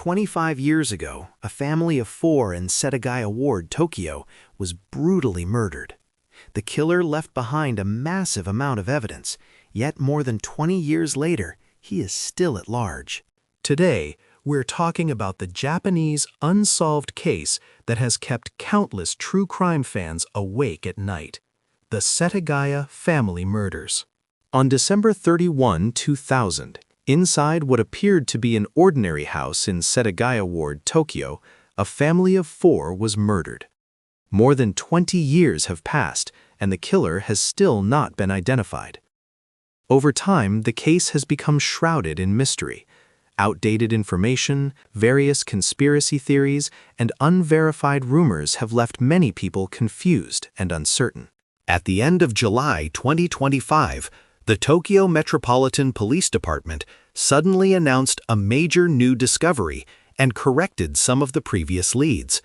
25 years ago, a family of 4 in Setagaya Ward, Tokyo, was brutally murdered. The killer left behind a massive amount of evidence, yet more than 20 years later, he is still at large. Today, we're talking about the Japanese unsolved case that has kept countless true crime fans awake at night: the Setagaya family murders. On December 31, 2000, inside what appeared to be an ordinary house in Setagaya Ward, Tokyo, a family of 4 was murdered. More than 20 years have passed, and the killer has still not been identified. Over time, the case has become shrouded in mystery. Outdated information, various conspiracy theories, and unverified rumors have left many people confused and uncertain. At the end of July 2025, the Tokyo Metropolitan Police Department suddenly announced a major new discovery and corrected some of the previous leads.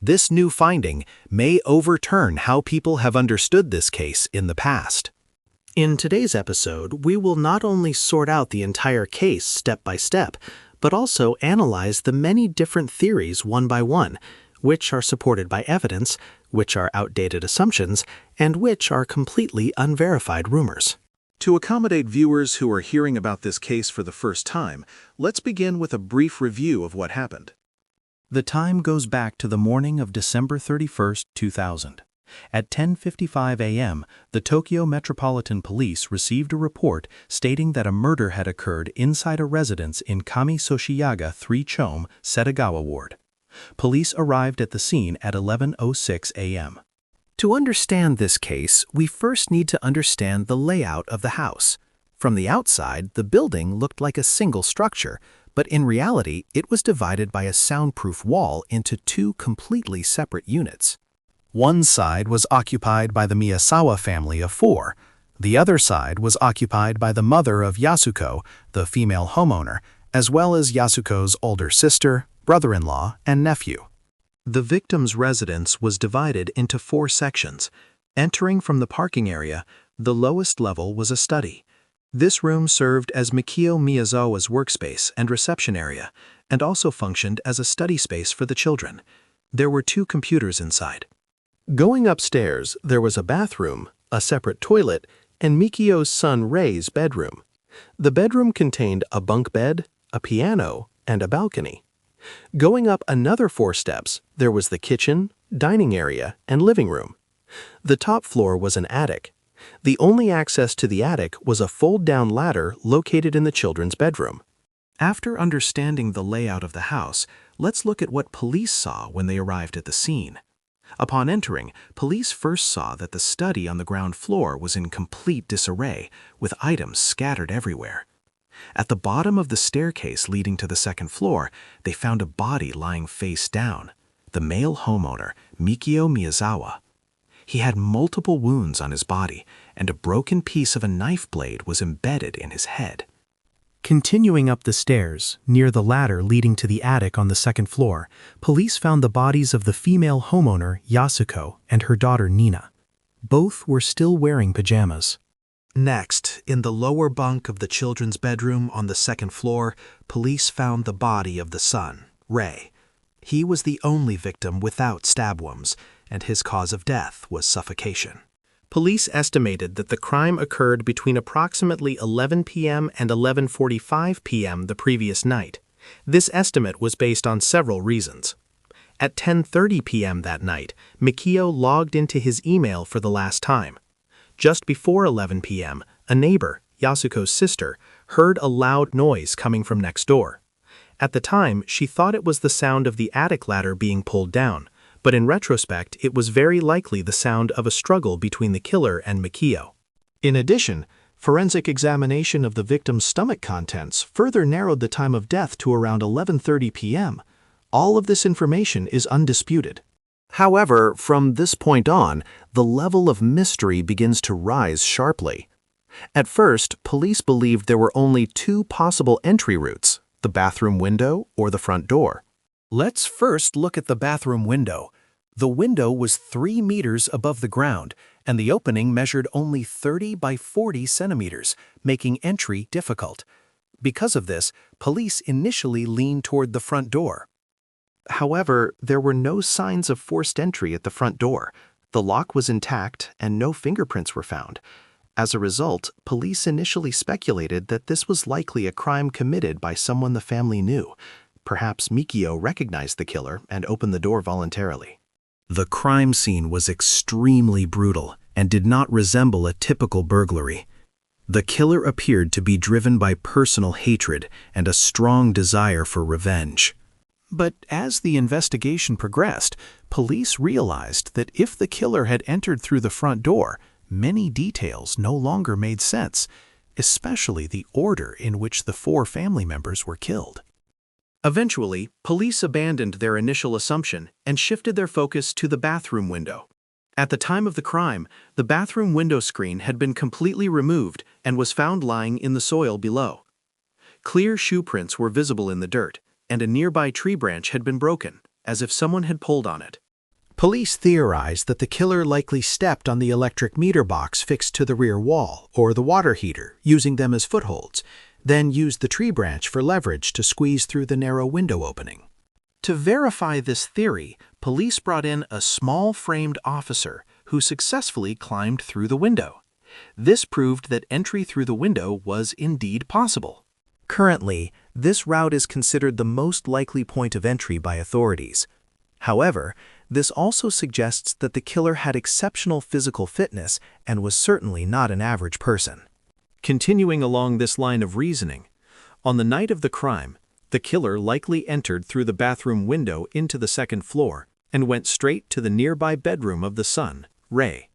This new finding may overturn how people have understood this case in the past. In today's episode, we will not only sort out the entire case step by step, but also analyze the many different theories one by one, which are supported by evidence, which are outdated assumptions, and which are completely unverified rumors. To accommodate viewers who are hearing about this case for the first time, let's begin with a brief review of what happened. The time goes back to the morning of December 31, 2000. At 10:55 a.m., the Tokyo Metropolitan Police received a report stating that a murder had occurred inside a residence in Kami-Soshiyaga 3-Chome, Setagaya Ward. Police arrived at the scene at 11:06 a.m. To understand this case, we first need to understand the layout of the house. From the outside, the building looked like a single structure, but in reality, it was divided by a soundproof wall into 2 completely separate units. One side was occupied by the Miyazawa family of 4. The other side was occupied by the mother of Yasuko, the female homeowner, as well as Yasuko's older sister, brother-in-law, and nephew. The victim's residence was divided into 4 sections. Entering from the parking area, the lowest level was a study. This room served as Mikio Miyazawa's workspace and reception area, and also functioned as a study space for the children. There were 2 computers inside. Going upstairs, there was a bathroom, a separate toilet, and Mikio's son Rei's bedroom. The bedroom contained a bunk bed, a piano, and a balcony. Going up another 4 steps, there was the kitchen, dining area, and living room. The top floor was an attic. The only access to the attic was a fold-down ladder located in the children's bedroom. After understanding the layout of the house, let's look at what police saw when they arrived at the scene. Upon entering, police first saw that the study on the ground floor was in complete disarray, with items scattered everywhere. At the bottom of the staircase leading to the second floor, they found a body lying face down, the male homeowner, Mikio Miyazawa. He had multiple wounds on his body, and a broken piece of a knife blade was embedded in his head. Continuing up the stairs, near the ladder leading to the attic on the second floor, police found the bodies of the female homeowner, Yasuko, and her daughter, Nina. Both were still wearing pajamas. Next, in the lower bunk of the children's bedroom on the second floor, police found the body of the son, Rei. He was the only victim without stab wounds, and his cause of death was suffocation. Police estimated that the crime occurred between approximately 11 p.m. and 11:45 p.m. the previous night. This estimate was based on several reasons. At 10:30 p.m. that night, Mikio logged into his email for the last time. Just before 11 p.m., a neighbor, Yasuko's sister, heard a loud noise coming from next door. At the time, she thought it was the sound of the attic ladder being pulled down, but in retrospect, it was very likely the sound of a struggle between the killer and Mikio. In addition, forensic examination of the victim's stomach contents further narrowed the time of death to around 11:30 p.m. All of this information is undisputed. However, from this point on, the level of mystery begins to rise sharply. At first, police believed there were only 2 possible entry routes: the bathroom window or the front door. Let's first look at the bathroom window. The window was 3 meters above the ground, and the opening measured only 30 by 40 centimeters, making entry difficult. Because of this, police initially leaned toward the front door. However, there were no signs of forced entry at the front door. The lock was intact and no fingerprints were found. As a result, police initially speculated that this was likely a crime committed by someone the family knew. Perhaps Mikio recognized the killer and opened the door voluntarily. The crime scene was extremely brutal and did not resemble a typical burglary. The killer appeared to be driven by personal hatred and a strong desire for revenge. But as the investigation progressed, police realized that if the killer had entered through the front door, many details no longer made sense, especially the order in which the 4 family members were killed. Eventually, police abandoned their initial assumption and shifted their focus to the bathroom window. At the time of the crime, the bathroom window screen had been completely removed and was found lying in the soil below. Clear shoe prints were visible in the dirt, and a nearby tree branch had been broken, as if someone had pulled on it. Police theorized that the killer likely stepped on the electric meter box fixed to the rear wall or the water heater, using them as footholds, then used the tree branch for leverage to squeeze through the narrow window opening. To verify this theory, police brought in a small-framed officer who successfully climbed through the window. This proved that entry through the window was indeed possible. Currently, this route is considered the most likely point of entry by authorities. However, this also suggests that the killer had exceptional physical fitness and was certainly not an average person. Continuing along this line of reasoning, on the night of the crime, the killer likely entered through the bathroom window into the second floor and went straight to the nearby bedroom of the son, Ray.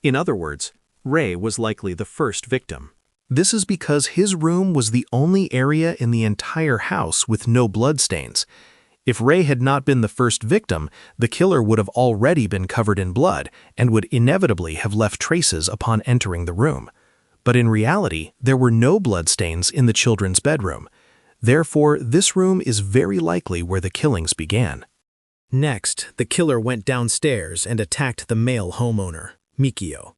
In other words, Ray was likely the first victim. This is because his room was the only area in the entire house with no bloodstains. If Ray had not been the first victim, the killer would have already been covered in blood and would inevitably have left traces upon entering the room. But in reality, there were no bloodstains in the children's bedroom. Therefore, this room is very likely where the killings began. Next, the killer went downstairs and attacked the male homeowner, Mikio.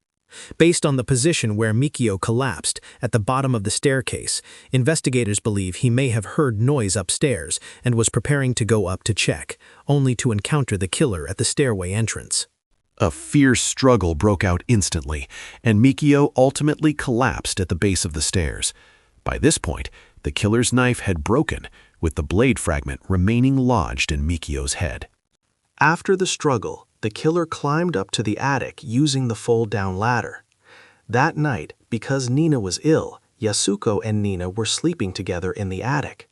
Based on the position where Mikio collapsed at the bottom of the staircase, investigators believe he may have heard noise upstairs and was preparing to go up to check, only to encounter the killer at the stairway entrance. A fierce struggle broke out instantly, and Mikio ultimately collapsed at the base of the stairs. By this point, the killer's knife had broken, with the blade fragment remaining lodged in Mikio's head. After the struggle, the killer climbed up to the attic using the fold-down ladder. That night, because Nina was ill, Yasuko and Nina were sleeping together in the attic.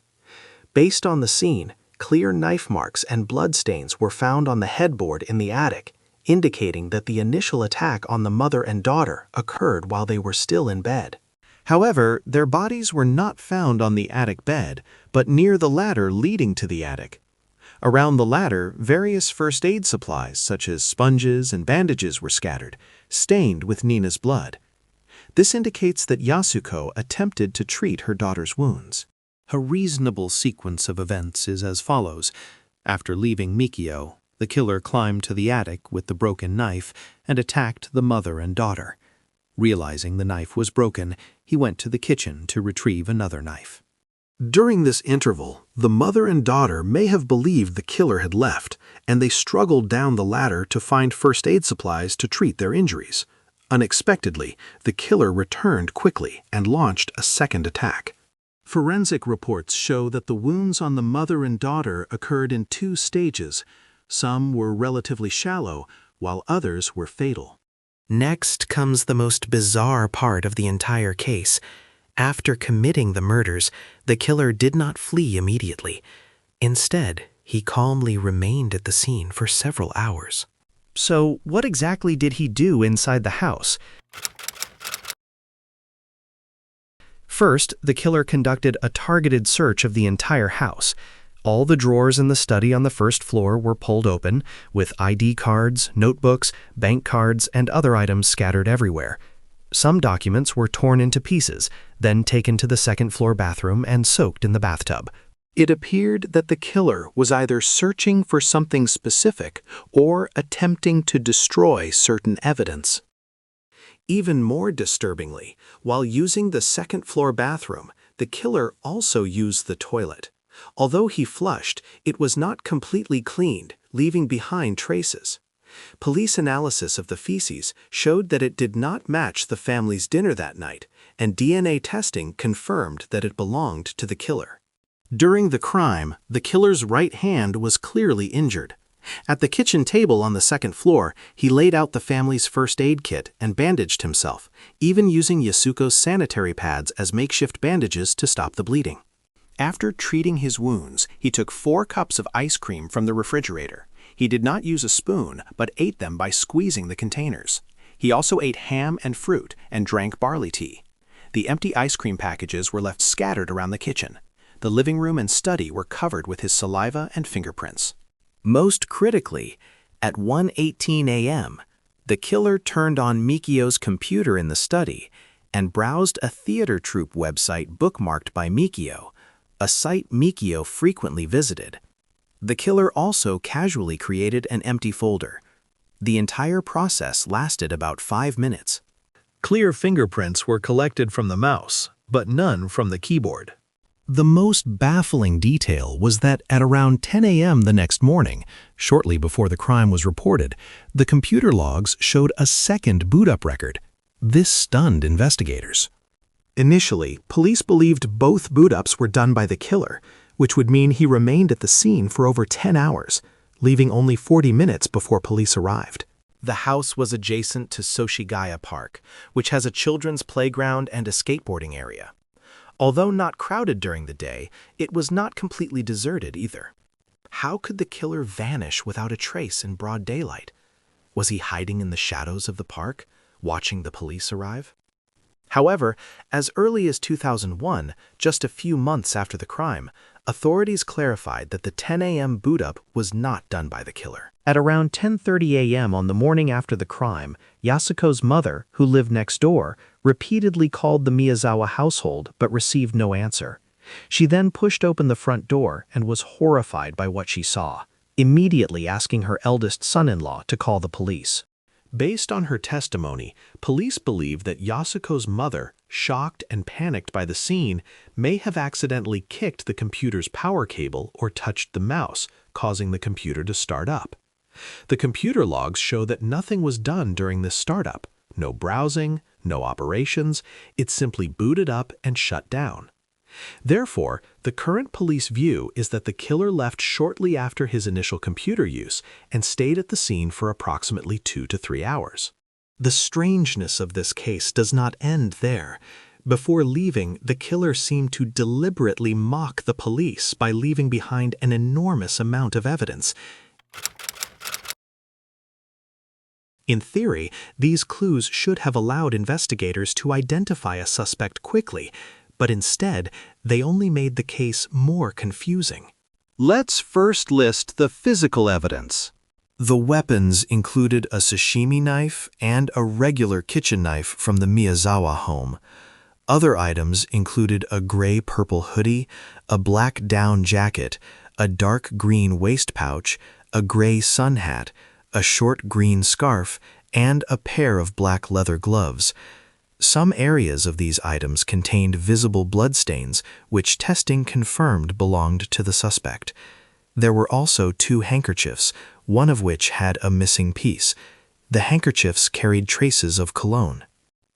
Based on the scene, clear knife marks and bloodstains were found on the headboard in the attic, indicating that the initial attack on the mother and daughter occurred while they were still in bed. However, their bodies were not found on the attic bed, but near the ladder leading to the attic. Around the ladder, various first aid supplies such as sponges and bandages were scattered, stained with Nina's blood. This indicates that Yasuko attempted to treat her daughter's wounds. A reasonable sequence of events is as follows. After leaving Mikio, the killer climbed to the attic with the broken knife and attacked the mother and daughter. Realizing the knife was broken, he went to the kitchen to retrieve another knife. During this interval, the mother and daughter may have believed the killer had left, and they struggled down the ladder to find first aid supplies to treat their injuries. Unexpectedly, the killer returned quickly and launched a second attack. Forensic reports show that the wounds on the mother and daughter occurred in 2 stages. Some were relatively shallow, while others were fatal. Next comes the most bizarre part of the entire case. After committing the murders, the killer did not flee immediately. Instead, he calmly remained at the scene for several hours. So, what exactly did he do inside the house? First, the killer conducted a targeted search of the entire house. All the drawers in the study on the first floor were pulled open, with ID cards, notebooks, bank cards, and other items scattered everywhere. Some documents were torn into pieces, then taken to the second-floor bathroom and soaked in the bathtub. It appeared that the killer was either searching for something specific or attempting to destroy certain evidence. Even more disturbingly, while using the second-floor bathroom, the killer also used the toilet. Although he flushed, it was not completely cleaned, leaving behind traces. Police analysis of the feces showed that it did not match the family's dinner that night, and DNA testing confirmed that it belonged to the killer. During the crime, the killer's right hand was clearly injured. At the kitchen table on the second floor, he laid out the family's first aid kit and bandaged himself, even using Yasuko's sanitary pads as makeshift bandages to stop the bleeding. After treating his wounds, he took 4 cups of ice cream from the refrigerator. He did not use a spoon, but ate them by squeezing the containers. He also ate ham and fruit and drank barley tea. The empty ice cream packages were left scattered around the kitchen. The living room and study were covered with his saliva and fingerprints. Most critically, at 1:18 a.m., the killer turned on Mikio's computer in the study and browsed a theater troupe website bookmarked by Mikio, a site Mikio frequently visited. The killer also casually created an empty folder. The entire process lasted about 5 minutes. Clear fingerprints were collected from the mouse, but none from the keyboard. The most baffling detail was that at around 10 a.m. the next morning, shortly before the crime was reported, the computer logs showed a second boot-up record. This stunned investigators. Initially, police believed both boot-ups were done by the killer, which would mean he remained at the scene for over 10 hours, leaving only 40 minutes before police arrived. The house was adjacent to Setagaya Park, which has a children's playground and a skateboarding area. Although not crowded during the day, it was not completely deserted either. How could the killer vanish without a trace in broad daylight? Was he hiding in the shadows of the park, watching the police arrive? However, as early as 2001, just a few months after the crime, authorities clarified that the 10 a.m. boot-up was not done by the killer. At around 10:30 a.m. on the morning after the crime, Yasuko's mother, who lived next door, repeatedly called the Miyazawa household but received no answer. She then pushed open the front door and was horrified by what she saw, immediately asking her eldest son-in-law to call the police. Based on her testimony, police believe that Yasuko's mother, shocked and panicked by the scene, may have accidentally kicked the computer's power cable or touched the mouse, causing the computer to start up. The computer logs show that nothing was done during this startup. No browsing, no operations, it simply booted up and shut down. Therefore, the current police view is that the killer left shortly after his initial computer use and stayed at the scene for approximately 2 to 3 hours. The strangeness of this case does not end there. Before leaving, the killer seemed to deliberately mock the police by leaving behind an enormous amount of evidence. In theory, these clues should have allowed investigators to identify a suspect quickly, but instead, they only made the case more confusing. Let's first list the physical evidence. The weapons included a sashimi knife and a regular kitchen knife from the Miyazawa home. Other items included a gray-purple hoodie, a black down jacket, a dark green waist pouch, a gray sun hat, a short green scarf, and a pair of black leather gloves. Some areas of these items contained visible bloodstains, which testing confirmed belonged to the suspect. There were also 2 handkerchiefs, one of which had a missing piece. The handkerchiefs carried traces of cologne.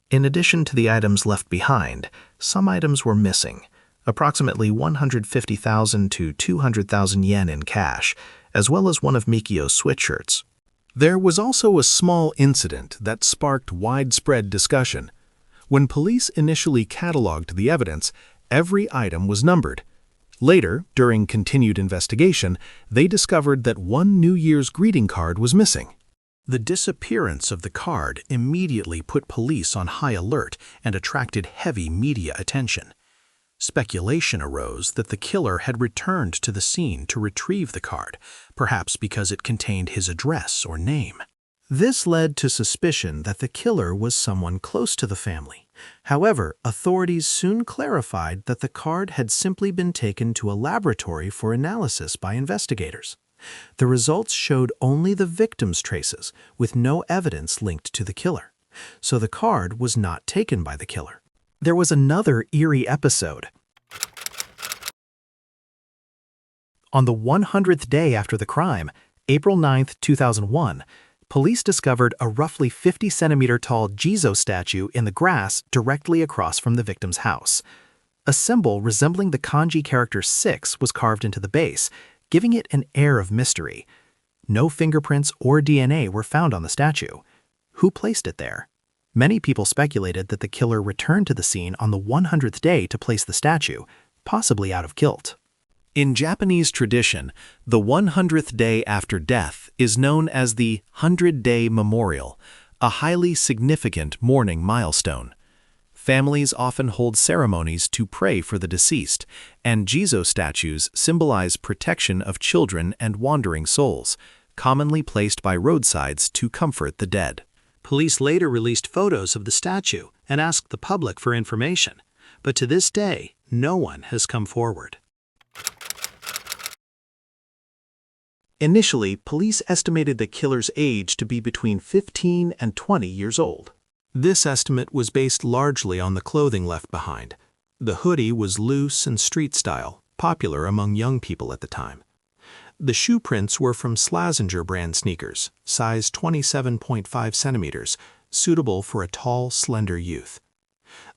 In addition to the items left behind, some items were missing, approximately 150,000 to 200,000 yen in cash, as well as one of Mikio's sweatshirts. There was also a small incident that sparked widespread discussion. When police initially cataloged the evidence, every item was numbered. Later, during continued investigation, they discovered that one New Year's greeting card was missing. The disappearance of the card immediately put police on high alert and attracted heavy media attention. Speculation arose that the killer had returned to the scene to retrieve the card, perhaps because it contained his address or name. This led to suspicion that the killer was someone close to the family. However, authorities soon clarified that the card had simply been taken to a laboratory for analysis by investigators. The results showed only the victim's traces, with no evidence linked to the killer. So the card was not taken by the killer. There was another eerie episode. On the 100th day after the crime, April 9, 2001, police discovered a roughly 50-centimeter-tall Jizo statue in the grass directly across from the victim's house. A symbol resembling the kanji character 6 was carved into the base, giving it an air of mystery. No fingerprints or DNA were found on the statue. Who placed it there? Many people speculated that the killer returned to the scene on the 100th day to place the statue, possibly out of guilt. In Japanese tradition, the 100th day after death is known as the 100-day memorial, a highly significant mourning milestone. Families often hold ceremonies to pray for the deceased, and Jizo statues symbolize protection of children and wandering souls, commonly placed by roadsides to comfort the dead. Police later released photos of the statue and asked the public for information, but to this day, no one has come forward. Initially, police estimated the killer's age to be between 15 and 20 years old. This estimate was based largely on the clothing left behind. The hoodie was loose and street-style, popular among young people at the time. The shoe prints were from Slazenger brand sneakers, size 27.5 centimeters, suitable for a tall, slender youth.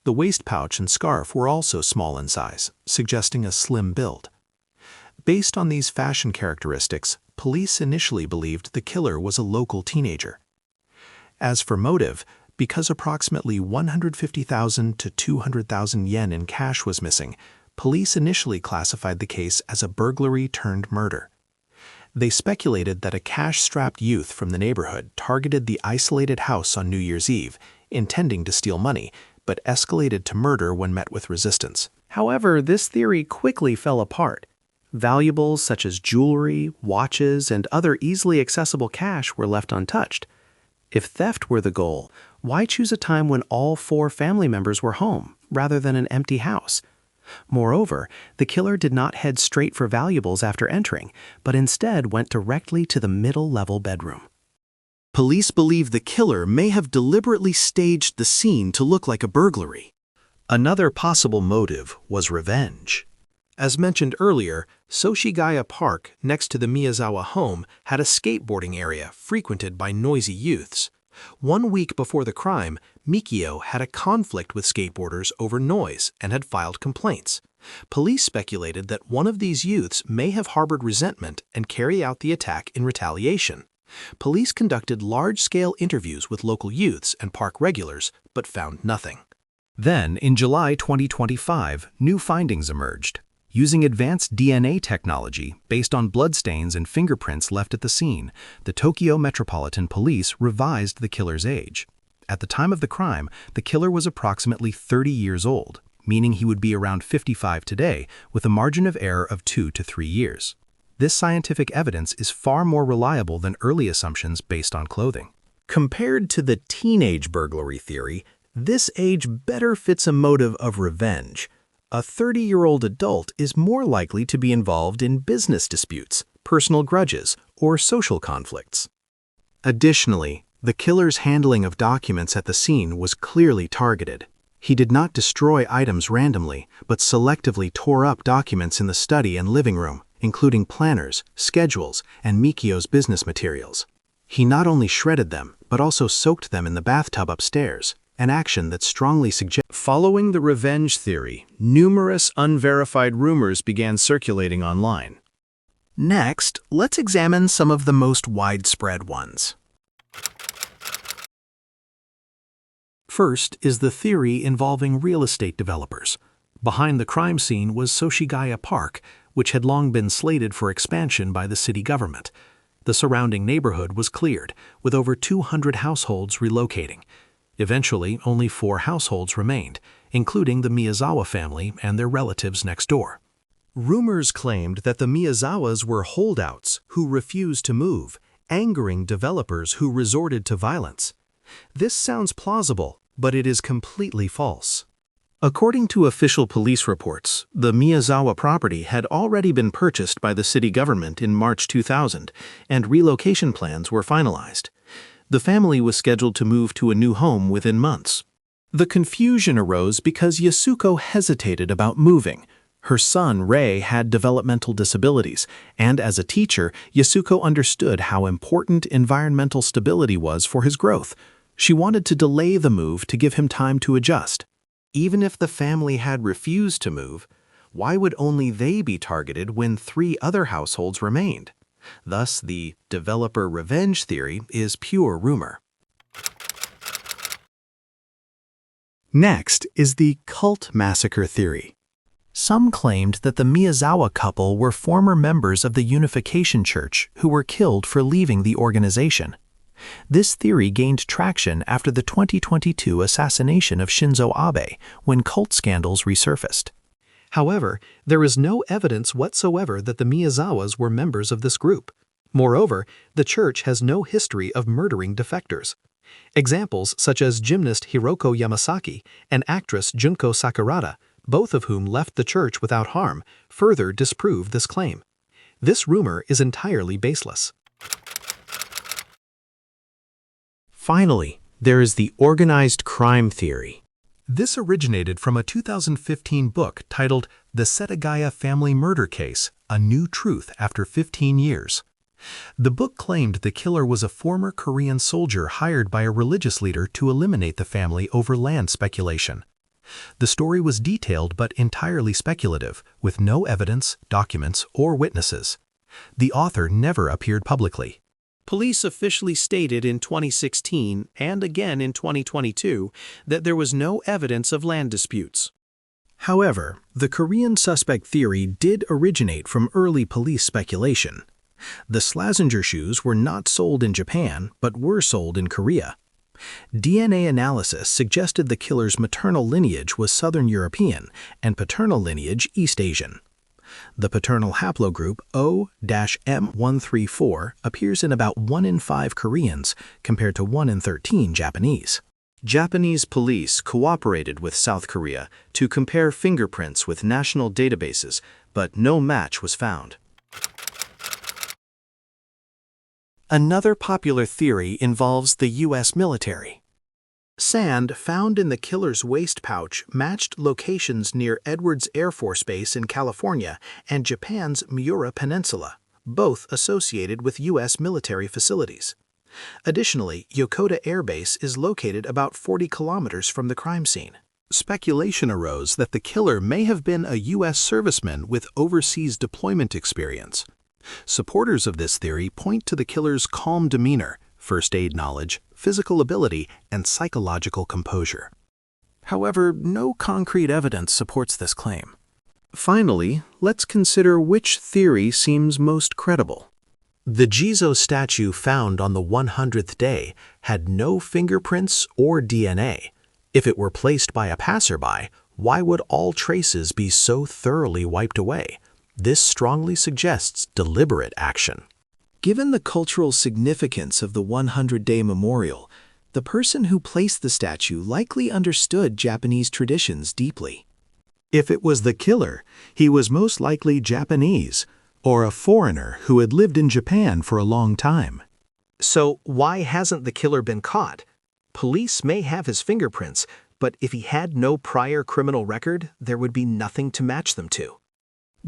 The waist pouch and scarf were also small in size, suggesting a slim build. Based on these fashion characteristics, police initially believed the killer was a local teenager. As for motive, because approximately 150,000 to 200,000 yen in cash was missing, police initially classified the case as a burglary turned murder. They speculated that a cash-strapped youth from the neighborhood targeted the isolated house on New Year's Eve, intending to steal money, but escalated to murder when met with resistance. However, this theory quickly fell apart. Valuables such as jewelry, watches, and other easily accessible cash were left untouched. If theft were the goal, why choose a time when all 4 family members were home, rather than an empty house? Moreover, the killer did not head straight for valuables after entering, but instead went directly to the middle-level bedroom. Police believe the killer may have deliberately staged the scene to look like a burglary. Another possible motive was revenge. As mentioned earlier, Setagaya Park, next to the Miyazawa home, had a skateboarding area frequented by noisy youths. 1 week before the crime, Mikio had a conflict with skateboarders over noise and had filed complaints. Police speculated that one of these youths may have harbored resentment and carried out the attack in retaliation. Police conducted large-scale interviews with local youths and park regulars, but found nothing. Then, in July 2025, new findings emerged. Using advanced DNA technology based on bloodstains and fingerprints left at the scene, the Tokyo Metropolitan Police revised the killer's age. At the time of the crime, the killer was approximately 30 years old, meaning he would be around 55 today, with a margin of error of 2 to 3 years. This scientific evidence is far more reliable than early assumptions based on clothing. Compared to the teenage burglary theory, this age better fits a motive of revenge. A 30-year-old adult is more likely to be involved in business disputes, personal grudges, or social conflicts. Additionally, the killer's handling of documents at the scene was clearly targeted. He did not destroy items randomly, but selectively tore up documents in the study and living room, including planners, schedules, and Mikio's business materials. He not only shredded them, but also soaked them in the bathtub upstairs, an action that strongly suggests. Following the revenge theory, numerous unverified rumors began circulating online. Next, let's examine some of the most widespread ones. First is the theory involving real estate developers. Behind the crime scene was Setagaya Park, which had long been slated for expansion by the city government. The surrounding neighborhood was cleared, with over 200 households relocating. Eventually, only 4 households remained, including the Miyazawa family and their relatives next door. Rumors claimed that the Miyazawas were holdouts who refused to move, angering developers who resorted to violence. This sounds plausible, but it is completely false. According to official police reports, the Miyazawa property had already been purchased by the city government in March 2000, and relocation plans were finalized. The family was scheduled to move to a new home within months. The confusion arose because Yasuko hesitated about moving. Her son, Rei, had developmental disabilities, and as a teacher, Yasuko understood how important environmental stability was for his growth. She wanted to delay the move to give him time to adjust. Even if the family had refused to move, why would only they be targeted when 3 other households remained? Thus, the developer revenge theory is pure rumor. Next is the cult massacre theory. Some claimed that the Miyazawa couple were former members of the Unification Church who were killed for leaving the organization. This theory gained traction after the 2022 assassination of Shinzo Abe, when cult scandals resurfaced. However, there is no evidence whatsoever that the Miyazawas were members of this group. Moreover, the church has no history of murdering defectors. Examples such as gymnast Hiroko Yamasaki and actress Junko Sakurada, both of whom left the church without harm, further disprove this claim. This rumor is entirely baseless. Finally, there is the organized crime theory. This originated from a 2015 book titled The Setagaya Family Murder Case, A New Truth After 15 Years. The book claimed the killer was a former Korean soldier hired by a religious leader to eliminate the family over land speculation. The story was detailed but entirely speculative, with no evidence, documents, or witnesses. The author never appeared publicly. Police officially stated in 2016 and again in 2022 that there was no evidence of land disputes. However, the Korean suspect theory did originate from early police speculation. The Schlesinger shoes were not sold in Japan, but were sold in Korea. DNA analysis suggested the killer's maternal lineage was Southern European and paternal lineage East Asian. The paternal haplogroup O-M134 appears in about 1 in 5 Koreans compared to 1 in 13 Japanese. Japanese police cooperated with South Korea to compare fingerprints with national databases, but no match was found. Another popular theory involves the U.S. military. Sand found in the killer's waist pouch matched locations near Edwards Air Force Base in California and Japan's Miura Peninsula, both associated with U.S. military facilities. Additionally, Yokota Air Base is located about 40 kilometers from the crime scene. Speculation arose that the killer may have been a U.S. serviceman with overseas deployment experience. Supporters of this theory point to the killer's calm demeanor, first aid knowledge, physical ability, and psychological composure. However, no concrete evidence supports this claim. Finally, let's consider which theory seems most credible. The Jizo statue found on the 100th day had no fingerprints or DNA. If it were placed by a passerby, why would all traces be so thoroughly wiped away? This strongly suggests deliberate action. Given the cultural significance of the 100-day memorial, the person who placed the statue likely understood Japanese traditions deeply. If it was the killer, he was most likely Japanese, or a foreigner who had lived in Japan for a long time. So why hasn't the killer been caught? Police may have his fingerprints, but if he had no prior criminal record, there would be nothing to match them to.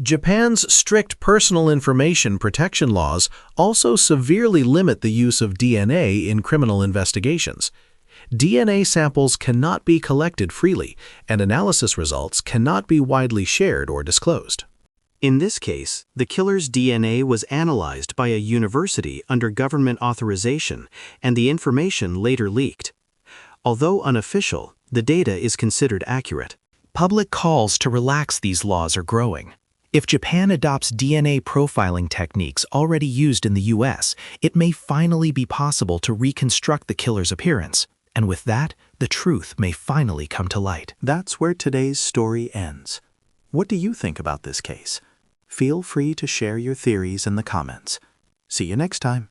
Japan's strict personal information protection laws also severely limit the use of DNA in criminal investigations. DNA samples cannot be collected freely, and analysis results cannot be widely shared or disclosed. In this case, the killer's DNA was analyzed by a university under government authorization, and the information later leaked. Although unofficial, the data is considered accurate. Public calls to relax these laws are growing. If Japan adopts DNA profiling techniques already used in the US, it may finally be possible to reconstruct the killer's appearance. And with that, the truth may finally come to light. That's where today's story ends. What do you think about this case? Feel free to share your theories in the comments. See you next time.